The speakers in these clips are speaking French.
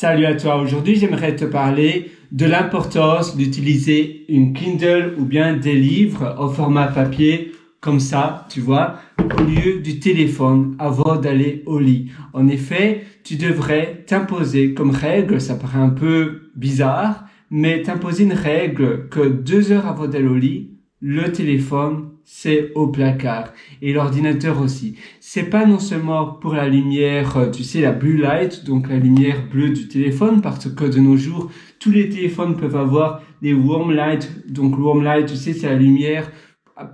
Salut à toi, aujourd'hui j'aimerais te parler de l'importance d'utiliser une Kindle ou bien des livres au format papier comme ça, tu vois, au lieu du téléphone avant d'aller au lit. En effet, tu devrais t'imposer comme règle, ça paraît un peu bizarre, mais t'imposer une règle que 2 heures avant d'aller au lit, le téléphone c'est au placard et l'ordinateur aussi. C'est pas non seulement pour la lumière, tu sais, la blue light, donc la lumière bleue du téléphone, parce que de nos jours, tous les téléphones peuvent avoir des warm light. Donc warm light, tu sais, c'est la lumière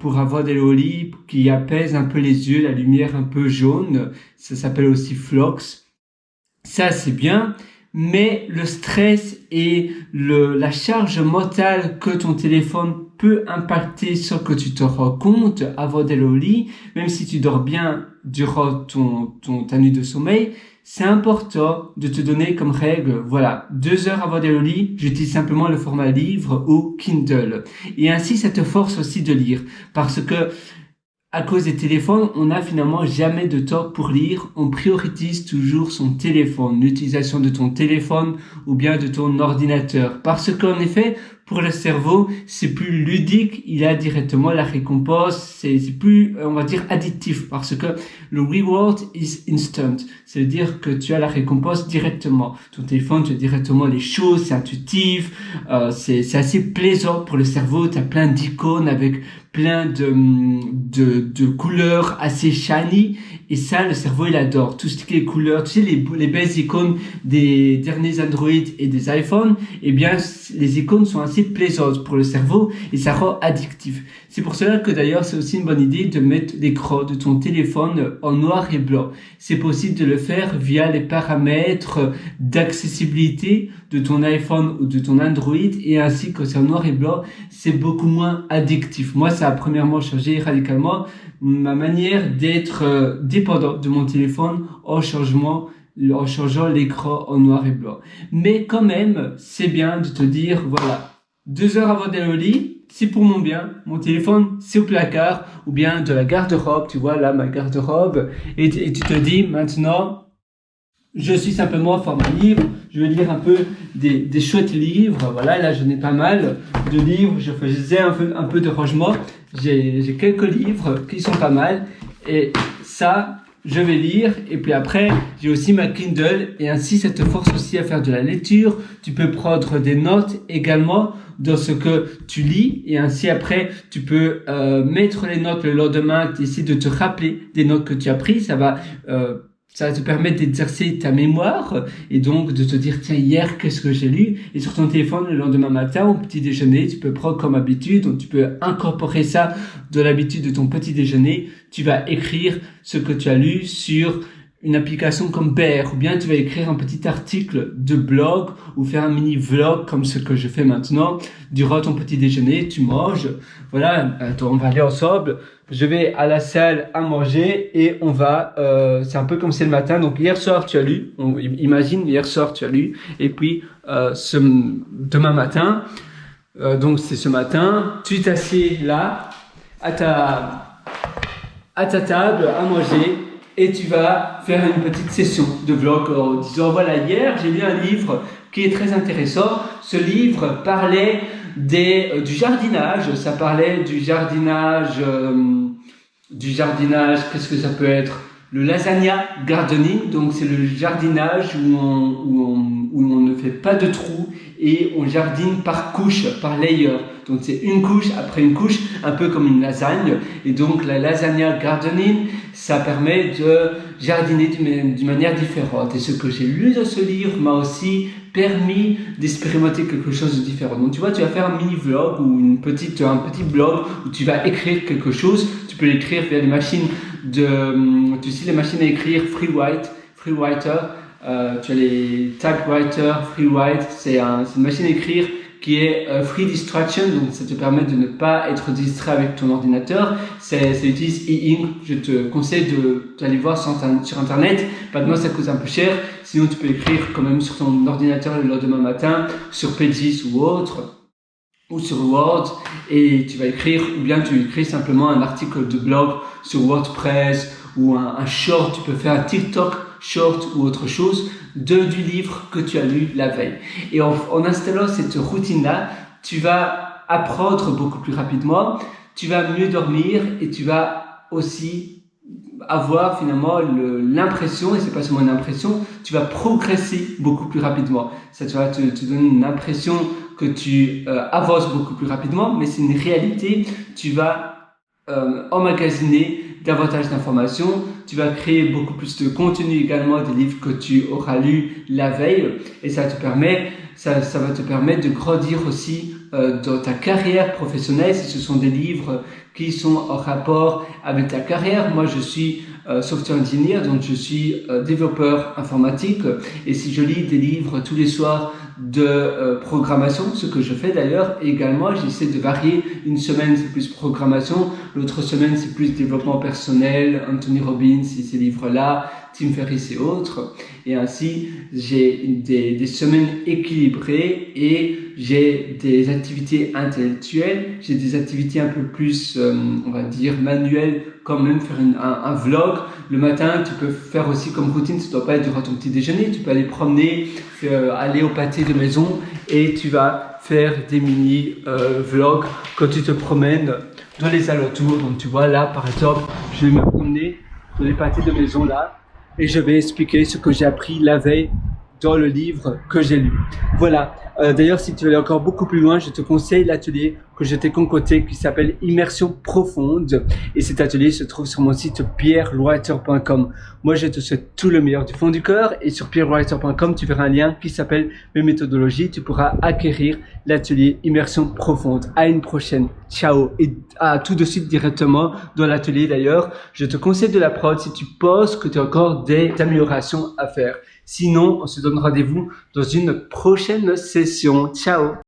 pour avoir des au lit qui apaise un peu les yeux, la lumière un peu jaune. Ça s'appelle aussi Flox. Ça, c'est bien. Mais le stress et la charge mentale que ton téléphone peut impacter sans que tu te rends compte avant d'aller au lit, même si tu dors bien durant ta nuit de sommeil, c'est important de te donner comme règle, voilà, 2 heures avant d'aller au lit, j'utilise simplement le format livre ou Kindle. Et ainsi, ça te force aussi de lire. Parce que, à cause des téléphones, on n'a finalement jamais de temps pour lire. On priorise toujours son téléphone, l'utilisation de ton téléphone ou bien de ton ordinateur. Parce qu'en effet, pour le cerveau, c'est plus ludique, il a directement la récompense, c'est plus, on va dire, addictif. Parce que le reward is instant. C'est-à-dire que tu as la récompense directement. Ton téléphone, tu as directement les choses, c'est intuitif, c'est assez plaisant pour le cerveau. Tu as plein d'icônes avec plein de couleurs assez shiny, et ça, le cerveau, il adore. Tout ce qui est couleurs, tu sais, les belles icônes des derniers Android et des iPhones, eh bien, les icônes sont assez plaisantes pour le cerveau, et ça rend addictif. C'est pour cela que d'ailleurs, c'est aussi une bonne idée de mettre l'écran de ton téléphone en noir et blanc. C'est possible de le faire via les paramètres d'accessibilité de ton iPhone ou de ton Android, et ainsi que c'est en noir et blanc, c'est beaucoup moins addictif. Moi, ça a premièrement changé radicalement ma manière d'être dépendant de mon téléphone en changeant l'écran en noir et blanc. Mais quand même, c'est bien de te dire, voilà, 2 heures avant d'aller au lit, c'est pour mon bien, mon téléphone c'est au placard, ou bien de la garde-robe, tu vois là ma garde-robe, et tu te dis maintenant, je suis simplement format livre, je vais lire un peu des chouettes livres, voilà, là j'en ai pas mal de livres, je faisais un peu de rangement, j'ai quelques livres qui sont pas mal, et ça, je vais lire, et puis après, j'ai aussi ma Kindle, et ainsi ça te force aussi à faire de la lecture. Tu peux prendre des notes également dans ce que tu lis, et ainsi après, tu peux mettre les notes le lendemain, essayer de te rappeler des notes que tu as prises. Ça va te permettre d'exercer ta mémoire, et donc de te dire, tiens, hier, qu'est-ce que j'ai lu? Et sur ton téléphone, le lendemain matin, au petit déjeuner, tu peux prendre comme habitude, donc tu peux incorporer ça de l'habitude de ton petit déjeuner. Tu vas écrire ce que tu as lu sur une application comme Bear, ou bien tu vas écrire un petit article de blog ou faire un mini vlog comme ce que je fais maintenant. Durant ton petit déjeuner, tu manges. Voilà, attends, on va aller ensemble. Je vais à la salle à manger et on va, c'est un peu comme c'est le matin. Donc hier soir tu as lu, imagine hier soir tu as lu, et puis demain matin, donc c'est ce matin, tu t'assieds là à ta table à manger. Et tu vas faire une petite session de vlog en disant, voilà, hier, j'ai lu un livre qui est très intéressant. Ce livre parlait du jardinage. Ça parlait du jardinage, qu'est-ce que ça peut être? Le lasagna gardening. Donc, c'est le jardinage où on ne fait pas de trous et on jardine par couche, par layer. Donc, c'est une couche après une couche, un peu comme une lasagne. Et donc, la lasagna gardening, ça permet de jardiner d'une manière différente. Et ce que j'ai lu dans ce livre m'a aussi permis d'expérimenter quelque chose de différent. Donc tu vois, tu vas faire un mini vlog ou un petit blog où tu vas écrire quelque chose. Tu peux l'écrire via des machines tu sais, les machines à écrire Freewriter. Tu as les typewriter, Freewrite. C'est une machine à écrire qui est free distraction, donc ça te permet de ne pas être distrait avec ton ordinateur. Ça utilise e-ink. Je te conseille d'aller voir sur internet. Maintenant, ça coûte un peu cher. Sinon, tu peux écrire quand même sur ton ordinateur le lendemain matin, sur Pages ou autre, ou sur Word, et tu vas écrire, ou bien tu écris simplement un article de blog sur WordPress, ou un short. Tu peux faire un TikTok short ou autre chose du livre que tu as lu la veille. Et en installant cette routine-là, tu vas apprendre beaucoup plus rapidement, tu vas mieux dormir et tu vas aussi avoir finalement l'impression, et c'est pas seulement une impression, tu vas progresser beaucoup plus rapidement. Ça tu vas te donner une impression que tu avances beaucoup plus rapidement, mais c'est une réalité. Tu vas emmagasiner davantage d'informations, tu vas créer beaucoup plus de contenu également des livres que tu auras lus la veille, et ça va te permettre de grandir aussi dans ta carrière professionnelle si ce sont des livres qui sont en rapport avec ta carrière. Moi, je suis software engineer, donc je suis développeur informatique, et si je lis des livres tous les soirs de programmation, ce que je fais d'ailleurs, et également j'essaie de varier. Une semaine c'est plus programmation, l'autre semaine c'est plus développement personnel, Anthony Robbins et ces livres-là, Tim Ferriss et autres, et ainsi j'ai des semaines équilibrées et j'ai des activités intellectuelles, j'ai des activités un peu plus on va dire manuelles, comme même faire un vlog. Le matin, tu peux faire aussi comme routine, ça ne doit pas être durant ton petit déjeuner, tu peux aller promener, aller au pâté de maison et tu vas faire des mini vlogs quand tu te promènes dans les alentours. Donc tu vois là par exemple, je vais me promener dans les pâtés de maison là et je vais expliquer ce que j'ai appris la veille dans le livre que j'ai lu. Voilà. D'ailleurs, si tu veux aller encore beaucoup plus loin, je te conseille l'atelier que je t'ai concocté qui s'appelle Immersion Profonde. Et cet atelier se trouve sur mon site pierrewriter.com. Moi, je te souhaite tout le meilleur du fond du cœur. Et sur pierrewriter.com, tu verras un lien qui s'appelle Mes méthodologies. Tu pourras acquérir l'atelier Immersion Profonde. À une prochaine. Ciao. Et à tout de suite directement dans l'atelier d'ailleurs. Je te conseille de la prod si tu penses que tu as encore des améliorations à faire. Sinon, on se donne rendez-vous dans une prochaine session. Ciao!